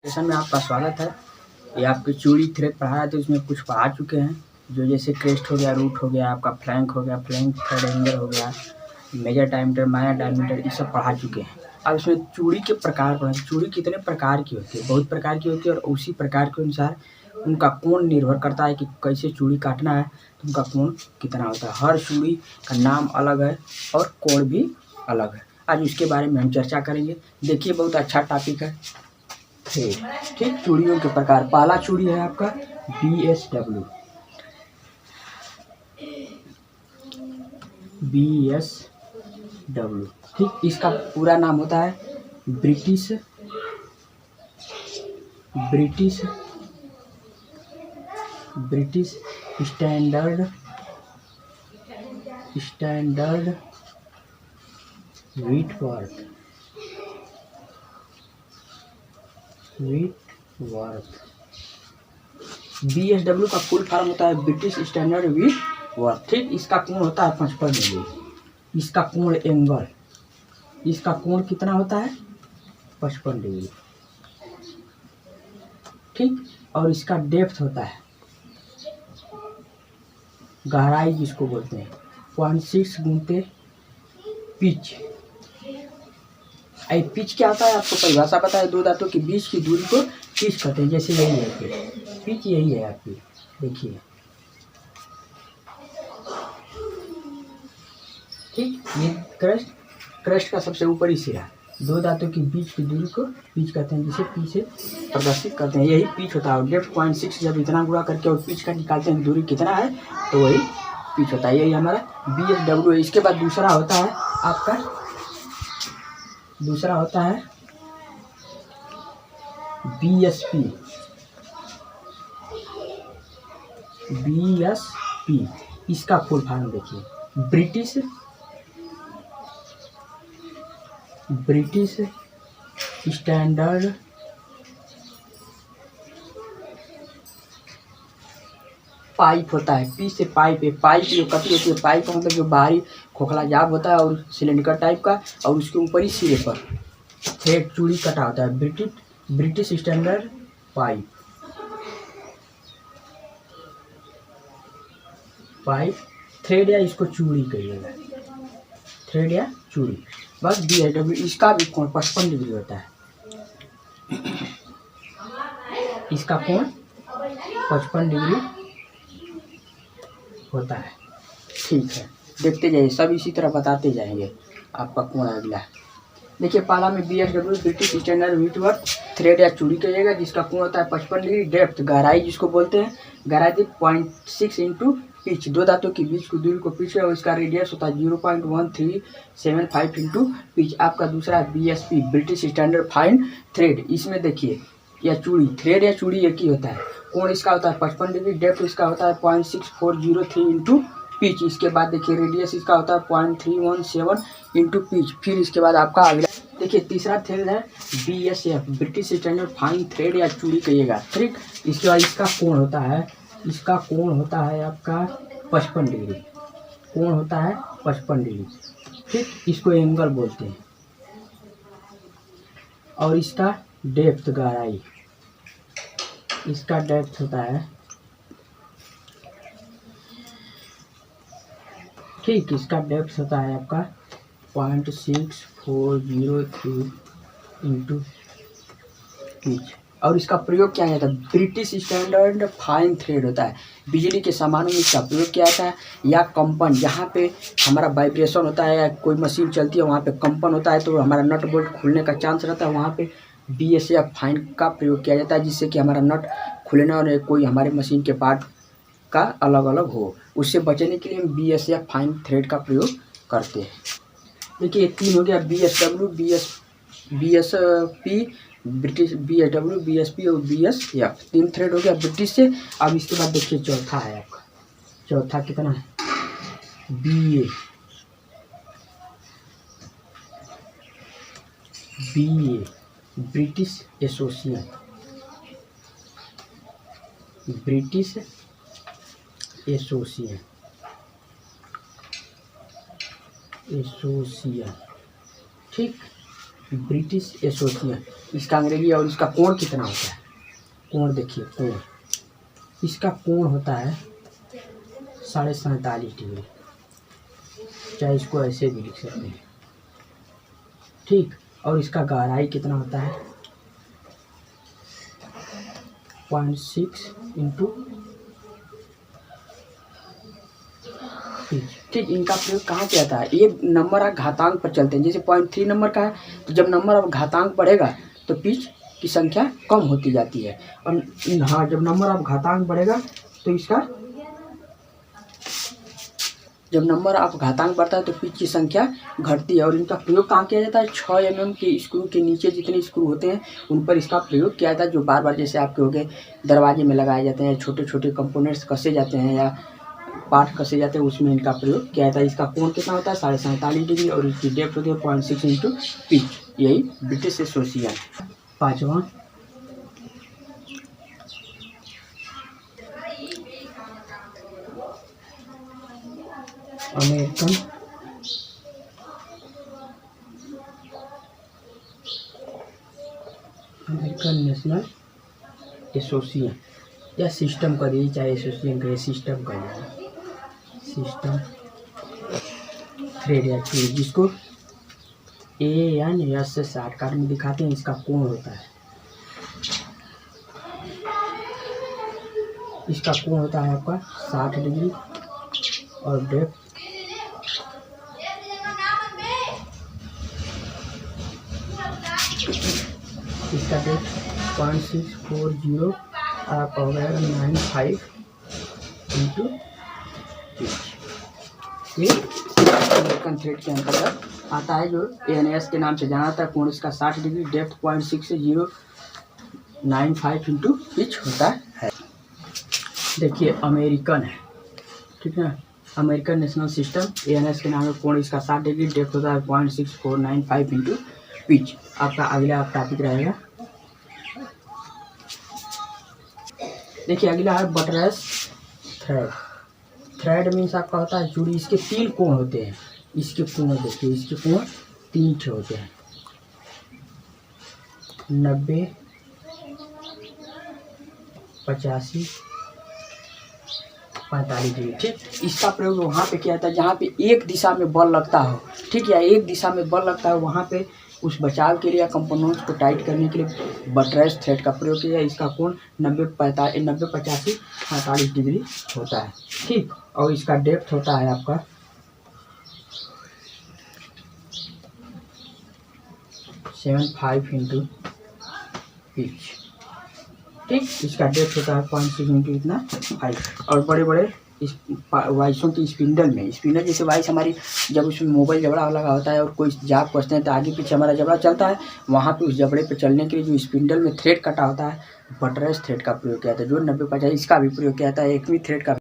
Session में आपका स्वागत है। ये आपकी चूड़ी थ्रेड पढ़ाया तो इसमें कुछ पढ़ा चुके हैं, जो जैसे क्रेस्ट हो गया, रूट हो गया, आपका फ्लैंक हो गया, फ्लैंक थ्रेड एंगल हो गया, मेजर डायमीटर, माइनर डायमीटर, ये सब पढ़ा चुके हैं। अब इसमें चूड़ी के प्रकार पढ़ें। चूड़ी कितने प्रकार की होती है? बहुत प्रकार की होती है, और उसी प्रकार के अनुसार उनका कोण निर्भर करता है कि कैसे चूड़ी काटना है, तो उनका कोण कितना होता है। हर चूड़ी का नाम अलग है और कोण भी अलग है। आज उसके बारे में हम चर्चा करेंगे। देखिए, बहुत अच्छा टॉपिक है। ठीक, चूड़ियों के प्रकार। पहला चूड़ी है आपका BSW। ठीक, इसका पूरा नाम होता है ब्रिटिश स्टैंडर्ड व्हिटवर्थ। BSW का फुल फॉर्म होता है ब्रिटिश स्टैंडर्ड व्हिटवर्थ। ठीक, इसका कोण होता है 55 डिग्री। इसका कोण एंगल, इसका कोण कितना होता है? 55 डिग्री। ठीक, और इसका डेप्थ होता है, गहराई जिसको बोलते हैं, 0.6 गुणते पिच। पिच क्या होता है आपको परिभाषा पता है? दो दांतों के बीच की दूरी को पिच कहते हैं। जैसे यही है पिच, यही है आपकी। देखिए, ठीक, ये क्रस्ट का सबसे ऊपरी सिरा, दो दांतों के बीच की दूरी को पिच कहते हैं, जिसे पी से प्रदर्शित करते हैं। यही पिच होता है। डेप्थ 0.6 जब इतना गुणा करके और पिच का निकालते हैं दूरी कितना है, तो वही पिच होता है। यही हमारा BSW है। इसके बाद दूसरा होता है आपका, BSP। इसका फुल फॉर्म देखिए, ब्रिटिश स्टैंडर्ड पाइप होता है। पी से पाइप है। पाइप जो कटी होती है, पाइप का मतलब जो बाहरी खोखला जाब होता है और सिलेंडर टाइप का, और उसके ऊपरी सिरे पर थ्रेड चूड़ी कटा होता है। ब्रिटिश स्टैंडर्ड पाइप थ्रेड, या इसको चूड़ी कहिएगा, थ्रेड या चूड़ी। बस BSW। इसका भी कोण 55 डिग्री होता है। इसका कोण 55 डिग्री होता है। ठीक है, देखते जाइए, सब इसी तरह बताते जाएंगे। आपका कोण अगला देखिए, पहला में BSW British standard Whitworth thread या चूड़ी कहिएगा, जिसका कोण होता है 55 डिग्री। डेप्थ, गहराई जिसको बोलते हैं, गहराई 0.6 इंटू पिच, दो दांतों के बीच की दूरी को पिच है, और इसका रेडियस होता है 0.1375 इंटू पिच। आपका दूसरा BSP British standard fine thread. इसमें देखिए, या चूड़ी, थ्रेड या चूड़ी एक ही होता है। कोण इसका होता है 55 डिग्री। डेप्थ इसका होता है 0.6403 इंटू पिच। इसके बाद देखिए, रेडियस इसका होता है 0.317 इंटू पिच। फिर इसके बाद आपका अगला देखिए, तीसरा थ्रेड है BSF British standard fine thread या चूड़ी कहिएगा। ठीक, इसके बाद इसका कोण होता है आपका 55 डिग्री। कोण होता है 55 डिग्री। ठीक, इसको एंगल बोलते हैं। और इसका डेप्थ, गहराई, इसका डेप्थ होता है, ठीक, इसका डेप्थ होता है आपका 0.6403 इंटू पिच। और इसका प्रयोग क्या जाता है? ब्रिटिश स्टैंडर्ड फाइन थ्रेड होता है। बिजली के सामानों में इसका प्रयोग किया जाता है, या कंपन, जहाँ पे हमारा वाइब्रेशन होता है या कोई मशीन चलती है वहाँ पे कंपन होता है, तो हमारा नट बोल्ट खुलने का चांस रहता है, वहाँ पे BSF फाइन का प्रयोग किया जाता है, जिससे कि हमारा नट खुले ना और कोई हमारे मशीन के पार्ट का अलग अलग हो। उससे बचने के लिए हम BSF फाइन थ्रेड का प्रयोग करते हैं। देखिए, 3 हो गया, BSW, BSP British, BSW, BSP और BSF। 3 थ्रेड हो गया ब्रिटिश से। अब इसके बाद देखिए, चौथा है आपका, चौथा कितना है? BA British association. ठीक, ब्रिटिश एसोसिएशन, इसका अंग्रेजी और इसका कोण कितना होता है? कोण देखिए, कोण, इसका कोण होता है 47.5 डिग्री, चाहे इसको ऐसे भी लिख सकते हैं, ठीक। और इसका गहराई कितना होता है? 0.6 इंटू ठीक। इनका प्रयोग कहाँ किया जाता है? ये नंबर आप घातांक पर चलते हैं, जैसे 0.3 नंबर का है तो जब नंबर अब घातांक बढ़ेगा तो पिच की संख्या कम होती जाती है, और हाँ जब नंबर अब घातांक बढ़ेगा तो इसका, जब नंबर आप घातांक बढ़ता है तो पिच की संख्या घटती है। और इनका प्रयोग कहाँ किया जाता है? 6 mm के स्क्रू के नीचे जितने स्क्रू होते हैं उन पर इसका प्रयोग किया जाता है, जो बार बार जैसे आपके हो गए दरवाजे में लगाए जाते हैं, छोटे छोटे कंपोनेंट्स कसे जाते हैं या पार्ट कसे जाते हैं, उसमें इनका प्रयोग किया जाता है। इसका कोण कितना होता है? 47.5 डिग्री, और इसकी डेप्थ होती है 0.6 इंटू पिच। यही ब्रिटिश एसोसिएशन। पाँचवा, अमेरिकन नेशनल एसोसिएशन, या सिस्टम कर दीजिए, चाहे एसोसिएशन करिए, सिस्टम कर दीजिए, सिस्टम थ्रेड एक्टिविटी, जिसको AN से शॉर्टकट में दिखाते हैं। इसका कोण होता है, इसका कोण होता है आपका 60 डिग्री, और डेप्थ इसका डेप्थ 0.640 आपका हो गया 95 इंटू ये अमेरिकन थ्रेड के अंतर्गत आता है, जो ANS के नाम से जाना जाता है। कोण इसका 60 डिग्री, डेप्थ 0.6095 इंटू पिच होता है। देखिए अमेरिकन है, ठीक है, अमेरिकन नेशनल सिस्टम ANS के नाम है। कोण इसका 60 डिग्री, डेप्थ होता है 0.6495 इंटू पिच। आपका अगला टॉपिक रहेगा, देखिए अगला है बटरलेस थ्रेड। थ्रेड मीन्स आपका होता है चूड़ी। इसके 3 कोण होते हैं, इसके कोण देखिए, इसके कोण 3 ठे होते हैं, 90, 85, 45 डिग्री, ठीक। इसका प्रयोग वहाँ पे किया जाता है जहाँ पे एक दिशा में बल लगता हो, ठीक, या एक दिशा में बल लगता है, वहाँ पे उस बचाव के लिए या कंपोनेंट्स को टाइट करने के लिए बटरेस थ्रेड का प्रयोग किया। इसका कोण 90, 85, 45 डिग्री होता है, ठीक। और इसका डेप्थ होता है आपका 75 इंटू पिच, ठीक। इसका डेप्थ होता है 0.6 इंटू इतना 5। और बड़े बड़े इस वाइसों की स्पिंडल में, स्पिंडल जैसे वाइस हमारी जब उसमें मोबाइल जबड़ा लगा होता है और कोई जाप कसते हैं तो आगे पीछे हमारा जबड़ा चलता है, वहाँ पे उस जबड़े पे चलने के लिए जो स्पिंडल में थ्रेड कटा होता है, बटरेस थ्रेड का प्रयोग किया जाता है, जो 90-50 इसका भी प्रयोग किया जाता है, एकमी थ्रेड का